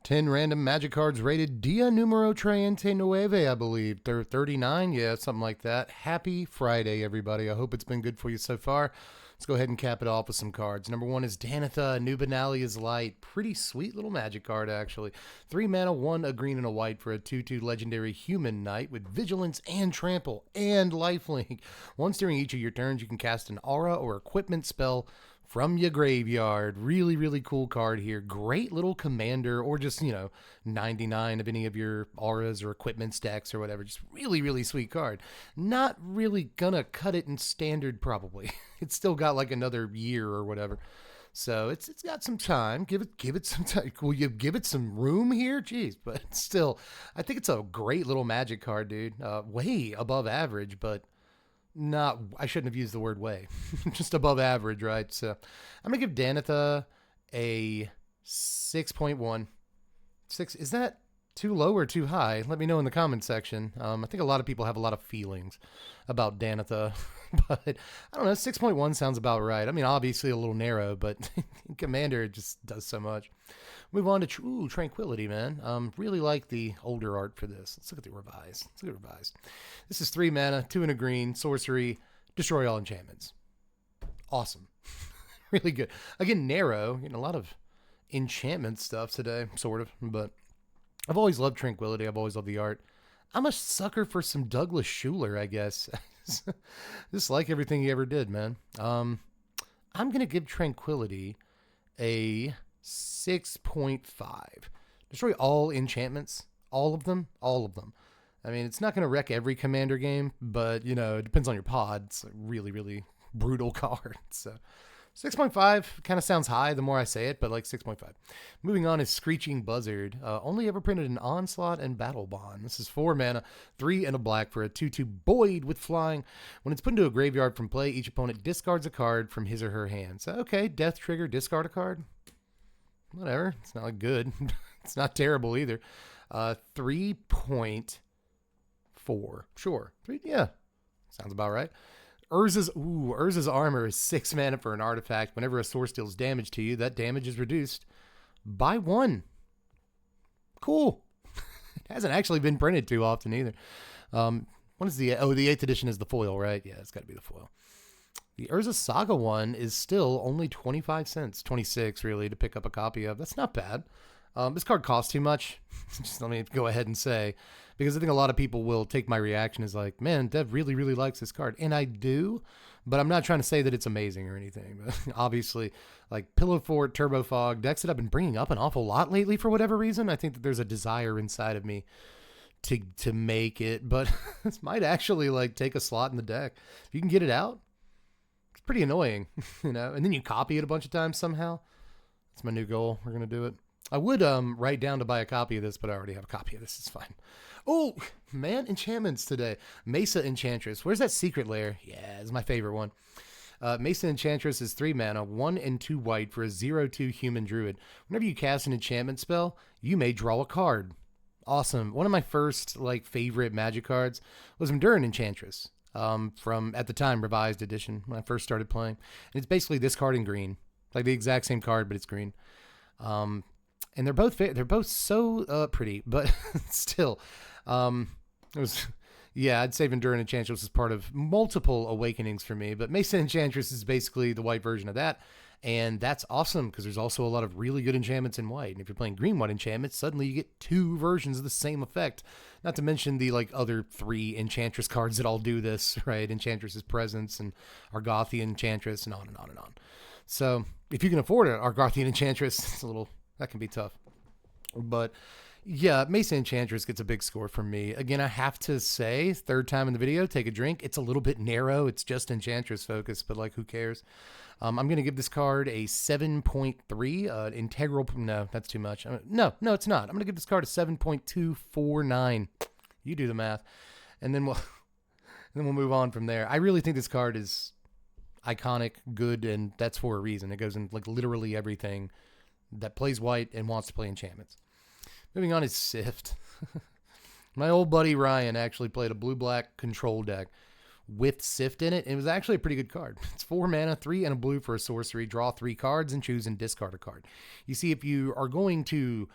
10 random magic cards rated Dia Numero 39, I believe. They're 39, yeah, something like that. Happy Friday, everybody. I hope it's been good for you so far. Let's go ahead and cap it off with some cards. Number 1 is Danitha, Nubanalia's Light. Pretty sweet little magic card, actually. 3 mana, 1 a green and a white for a 2/2 legendary human knight with vigilance and trample and lifelink. Once during each of your turns, you can cast an aura or equipment spell from your graveyard. Really, really cool card here. Great little commander, or just, 99 of any of your auras or equipment stacks or whatever. Just really, really sweet card. Not really gonna cut it in standard, probably. It's still got like another year or whatever. So it's got some time. Give it some time. Will you give it some room here? Jeez, but still, I think it's a great little magic card, dude. Way above average, but I shouldn't have used the word way. Just above average, right? So I'm going to give Danitha a 6.1. 6, is that too low or too high? Let me know in the comment section. I think a lot of people have a lot of feelings about Danitha, but I don't know, 6.1 sounds about right. I mean, obviously a little narrow, but Commander just does so much. Move on to Tranquility, man. Really like the older art for this. Let's look at the revised. This is 3 mana, 2 and a green, sorcery, destroy all enchantments. Awesome. Really good. Again, narrow. A lot of enchantment stuff today, sort of. But I've always loved Tranquility. I've always loved the art. I'm a sucker for some Douglas Schuler, I guess. Just like everything he ever did, man. I'm going to give Tranquility a 6.5. Destroy all enchantments. All of them. I mean, it's not going to wreck every commander game, but, it depends on your pod. It's a really, really brutal card. So 6.5 kind of sounds high the more I say it, but like 6.5. Moving on is Screeching Buzzard. Only ever printed in Onslaught and Battle Bond. This is 4 mana, 3 and a black for a 2/2 Boyd with flying. When it's put into a graveyard from play, each opponent discards a card from his or her hand. So, okay, death trigger, discard a card. Whatever. It's not like good. It's not terrible either. 3.4. Sure. Yeah. Sounds about right. Urza's Armor is 6 mana for an artifact. Whenever a source deals damage to you, that damage is reduced by 1. Cool. It hasn't actually been printed too often either. What is the 8th edition is the foil, right? Yeah, it's got to be the foil. The Urza Saga one is still only 25 cents, 26 really, to pick up a copy of. That's not bad. This card costs too much. Just let me go ahead and say, because I think a lot of people will take my reaction as like, man, Dev really, really likes this card. And I do, but I'm not trying to say that it's amazing or anything. But obviously, like Pillow Fort, Turbo Fog, decks that I've been bringing up an awful lot lately for whatever reason. I think that there's a desire inside of me to make it, but this might actually like take a slot in the deck. If you can get it out, it's pretty annoying, and then you copy it a bunch of times somehow. That's my new goal. We're going to do it. I would write down to buy a copy of this, but I already have a copy of this. It's fine. Oh, man, enchantments today. Mesa Enchantress. Where's that secret lair? Yeah, it's my favorite one. Mesa Enchantress is 3 mana, 1 and 2 white for a 0/2 human druid. Whenever you cast an enchantment spell, you may draw a card. Awesome. One of my first favorite magic cards was Enduring Enchantress. From, at the time, revised edition when I first started playing. And it's basically this card in green. Like the exact same card, but it's green. And they're both so pretty, but still, I'd say Enduring Enchantress is part of multiple awakenings for me, but Mesa Enchantress is basically the white version of that, and that's awesome because there's also a lot of really good enchantments in white, and if you're playing green-white enchantments, suddenly you get 2 versions of the same effect, not to mention the other 3 Enchantress cards that all do this, right? Enchantress's Presence and Argothian Enchantress and on and on and on. So if you can afford it, Argothian Enchantress, that can be tough. But yeah, Mesa Enchantress gets a big score from me. Again, I have to say, third time in the video, take a drink. It's a little bit narrow. It's just Enchantress focused, but who cares? I'm going to give this card a 7.3. Integral. No, that's too much. No, it's not. I'm going to give this card a 7.249. You do the math. And then we'll move on from there. I really think this card is iconic, good, and that's for a reason. It goes in literally everything that plays white and wants to play enchantments. Moving on is Sift. My old buddy Ryan actually played a blue-black control deck with Sift in it. It was actually a pretty good card. It's 4 mana, 3 and a blue for a sorcery. Draw 3 cards and choose and discard a card. You see, if you are going to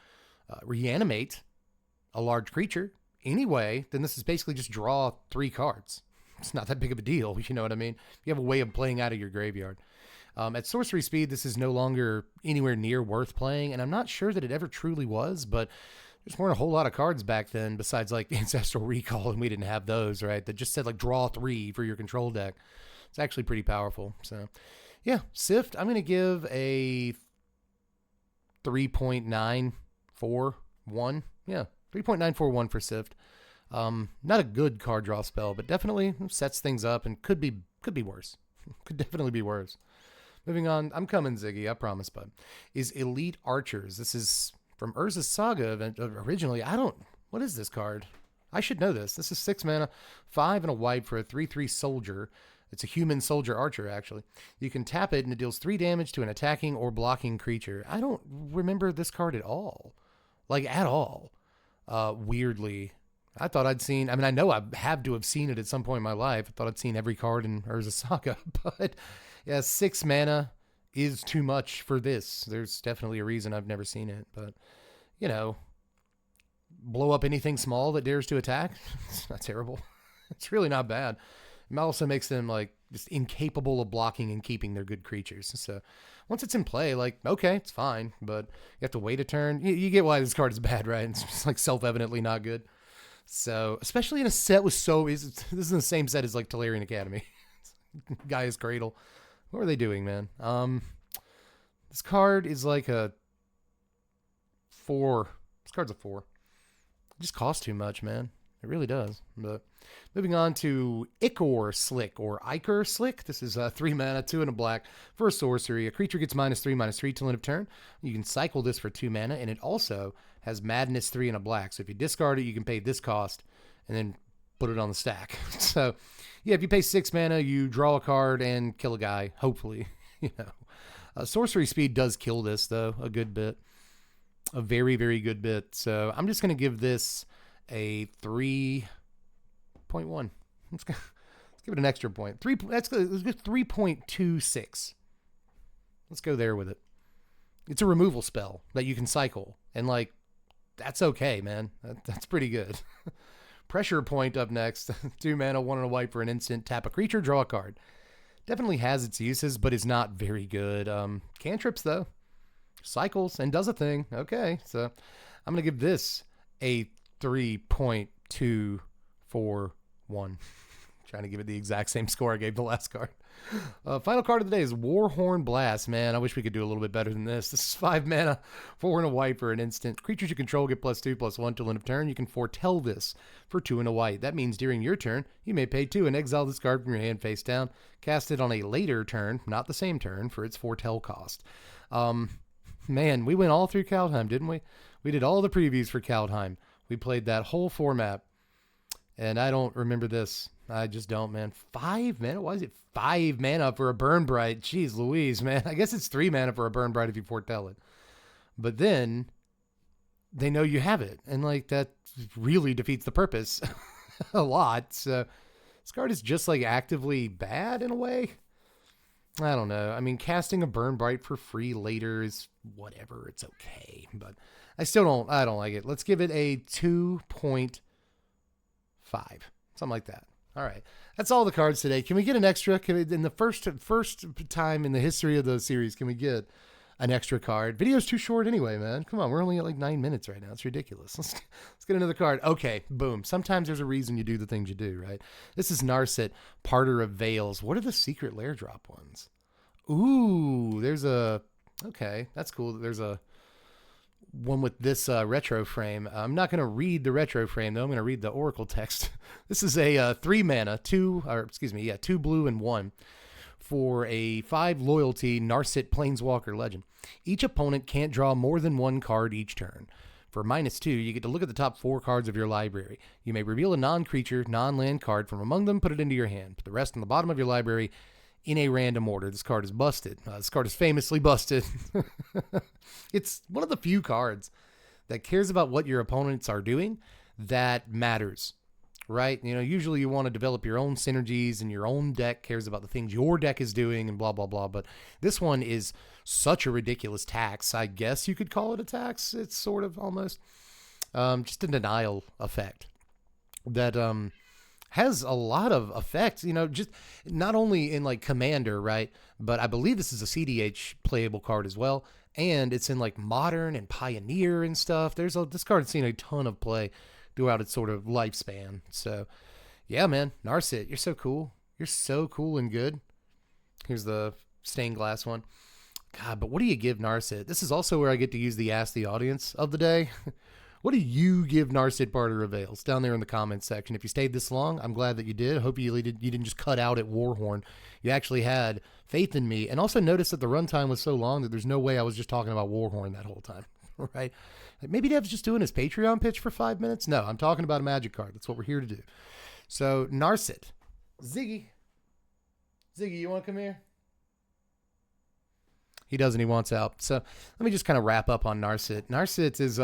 reanimate a large creature anyway, then this is basically just draw 3 cards. It's not that big of a deal, you know what I mean? You have a way of playing out of your graveyard. At sorcery speed, this is no longer anywhere near worth playing, and I'm not sure that it ever truly was, but there's weren't a whole lot of cards back then besides like Ancestral Recall, and we didn't have those, right? That just said like draw 3 for your control deck. It's actually pretty powerful. So yeah, Sift, I'm going to give a 3.941. Yeah, 3.941 for Sift. Not a good card draw spell, but definitely sets things up and could be worse. Could definitely be worse. Moving on, I'm coming, Ziggy, I promise, bud. Is Elite Archers. This is from Urza's Saga event originally. What is this card? I should know this. This is 6 mana, 5 and a white for a 3/3 soldier. It's a human soldier archer, actually. You can tap it and it deals 3 damage to an attacking or blocking creature. I don't remember this card at all. Like, at all. Weirdly. I thought I'd seen, I know I have to have seen it at some point in my life. I thought I'd seen every card in Urza's Saga, but yeah, 6 mana is too much for this. There's definitely a reason I've never seen it, but you know, blow up anything small that dares to attack. It's not terrible. It's really not bad. It also makes them like just incapable of blocking and keeping their good creatures. So once it's in play, like, okay, it's fine, but you have to wait a turn. You get why this card is bad, right? It's just like self-evidently not good. So, especially in a set with this is the same set as like Tolarian Academy. Gaia's Cradle. What are they doing, man? This card is like a 4. This card's a 4. It just costs too much, man. It really does. But moving on to Ichor Slick or Ichor Slick. This is 3 mana, 2 and a black for a sorcery. A creature gets -3/-3 till end of turn. You can cycle this for 2 mana, and it also has Madness 3 and a black. So if you discard it, you can pay this cost and then put it on the stack. So yeah, if you pay 6 mana, you draw a card and kill a guy, hopefully. You know, sorcery speed does kill this though a good bit, a very, very good bit. So I'm just going to give this a 3.1. Let's give it an extra point. Let's go 3.26. Let's go there with it. It's a removal spell that you can cycle, and like that's okay, man. That's pretty good. Pressure Point up next. 2 mana, 1 and a white for an instant. Tap a creature, draw a card. Definitely has its uses, but is not very good. Cantrips though, cycles and does a thing. Okay, so I'm gonna give this a 3.241. Trying to give it the exact same score I gave the last card. Final card of the day is Warhorn Blast. Man, I wish we could do a little bit better than this. This is 5 mana, 4 and a white for an instant. Creatures you control get +2/+1 till end of turn. You can foretell this for 2 and a white. That means during your turn, you may pay 2 and exile this card from your hand face down. Cast it on a later turn, not the same turn, for its foretell cost. Man, we went all through Kaldheim, didn't we? We did all the previews for Kaldheim. We played that whole format, and I don't remember this. I just don't, man. 5 mana? Why is it 5 mana for a Burn Bright? Jeez Louise, man. I guess it's 3 mana for a Burn Bright if you foretell it. But then they know you have it, and like that really defeats the purpose a lot. So this card is just like actively bad in a way. I don't know. I mean, casting a Burn Bright for free later is whatever. It's okay, but I don't like it. Let's give it a 2.5. Something like that. All right. That's all the cards today. Can we get an extra? In the first time in the history of the series, can we get an extra card? Video's too short anyway, man. Come on. We're only at like 9 minutes right now. It's ridiculous. Let's get another card. Okay. Boom. Sometimes there's a reason you do the things you do, right? This is Narset, Parter of Veils. What are the secret lair drop ones? Ooh, okay. That's cool. There's a one with this retro frame. I'm not going to read the retro frame, though. I'm going to read the Oracle text. This is a 3 mana, 2 blue and 1 for a 5 loyalty Narset Planeswalker Legend. Each opponent can't draw more than 1 card each turn. For -2, you get to look at the top 4 cards of your library. You may reveal a non-creature, non-land card from among them, put it into your hand. Put the rest on the bottom of your library in a random order. This card is busted. This card is famously busted. It's one of the few cards that cares about what your opponents are doing that matters, right? You know, usually you want to develop your own synergies and your own deck cares about the things your deck is doing and blah, blah, blah. But this one is such a ridiculous tax. I guess you could call it a tax. It's sort of almost just a denial effect that has a lot of effects, just not only in like Commander, right? But I believe this is a CDH playable card as well. And it's in like Modern and Pioneer and stuff. This card's seen a ton of play throughout its sort of lifespan. So yeah, man, Narset, you're so cool. You're so cool and good. Here's the stained glass one. God, but what do you give Narset? This is also where I get to use the Ask the Audience of the day. What do you give Narset Barter Avails? Down there in the comments section. If you stayed this long, I'm glad that you did. I hope you didn't just cut out at Warhorn. You actually had faith in me. And also notice that the runtime was so long that there's no way I was just talking about Warhorn that whole time. Right? Maybe Dev's just doing his Patreon pitch for 5 minutes. No, I'm talking about a Magic card. That's what we're here to do. So, Narset. Ziggy, you want to come here? He doesn't. He wants out. So let me just kind of wrap up on Narset. Narset is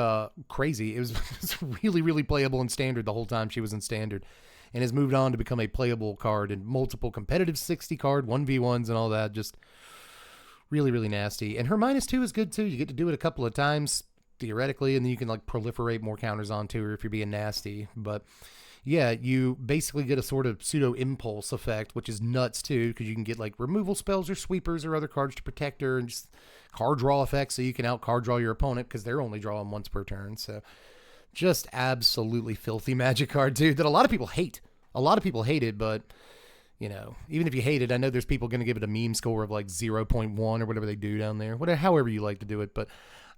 crazy. It was really, really playable in Standard the whole time she was in Standard, and has moved on to become a playable card in multiple competitive 60 card 1v1s and all that. Just really, really nasty. And her -2 is good too. You get to do it a couple of times theoretically, and then you can like proliferate more counters onto her if you're being nasty. But yeah, you basically get a sort of pseudo impulse effect, which is nuts too, because you can get like removal spells or sweepers or other cards to protect her, and just card draw effects so you can out card draw your opponent because they're only drawing once per turn. So just absolutely filthy Magic card, dude, that a lot of people hate. A lot of people hate it, but even if you hate it, I know there's people going to give it a meme score of like 0.1 or whatever they do down there, however you like to do it. But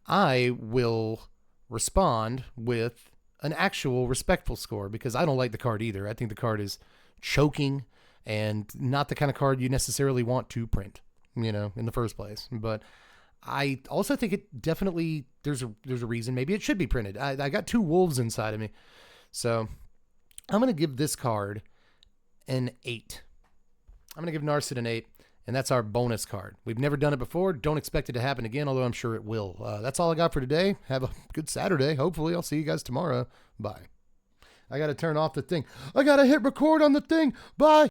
I will respond with an actual respectful score, because I don't like the card either. I think the card is choking and not the kind of card you necessarily want to print, in the first place. But I also think it definitely, there's a reason maybe it should be printed. I got 2 wolves inside of me. So I'm going to give this card an 8. I'm going to give Narset an 8. And that's our bonus card. We've never done it before. Don't expect it to happen again, although I'm sure it will. That's all I got for today. Have a good Saturday. Hopefully, I'll see you guys tomorrow. Bye. I got to turn off the thing. I got to hit record on the thing. Bye.